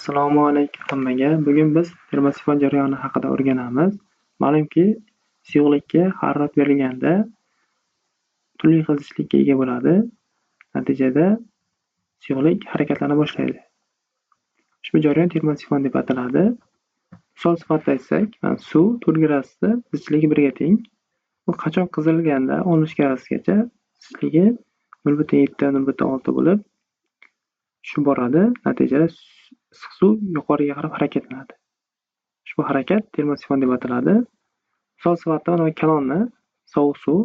Assalomu alaykum hammaga. Bugun biz termosifon jarayoni haqida o'rganamiz. Ma'lumki, suyuqlikka harorat berilganda turli xil zichlikka ega bo'ladi. Natijada suyuqlik harakatlana boshlaydi. Ushbu jarayon termosifon deb ataladi. Misol sifatida aytsak, suv 4 gradusda zichligi 1 ga teng. Bu qachon qizirilganda 13 gradusgacha zichligi 0.7 0.6 bo'lib tushib boradi. Natijada issiq suv yuqoriga qarab harakatlanadi. Ushbu harakat termosifon deb ataladi. Misol sifatida mana bu kalonni sovuq suv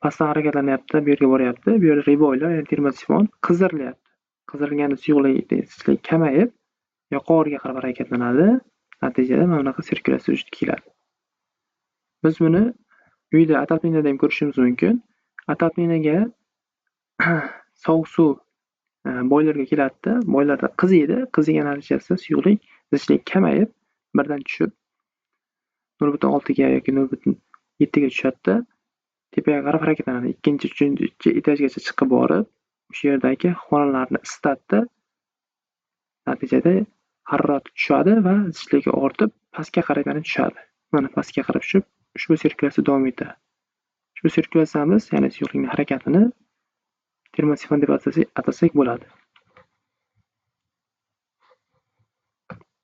pastdan harakatlanyapti, bu yerga boryapti. Bu yerda riboylar, ya'ni termosifon qizirilyapti. Qizirilganda zichlik kamayib, yuqoriga qarab harakatlanadi. Natijada mana bunaqa sirkulyatsiya vujudga keladi. Biz buni uyda ataplinada ham ko'rishimiz mumkin. Ataplinaga sovuq suv boylerga keladi-da, boylerda qiziydi. Qizigan natijasida suyuqlik zichlik kamayib, birdan tushib 0.6 ga yoki 0.7 ga tushadi-da, tepaga qarab harakatlanadi. 2-chi, 3-chi etajgacha chiqib borib, o'sha yerdagi xonalarni isitadi-da, natijada harorati tushadi va zichligi ortib, pastga qarab yana tushadi. Mana pastga qarab tushib, ushbu sirkulyatsiya davom etadi. Ushbu sirkulyatsiyamiz, ya'ni suyuqlikning harakatini termosifon deb atasak bo'ladi.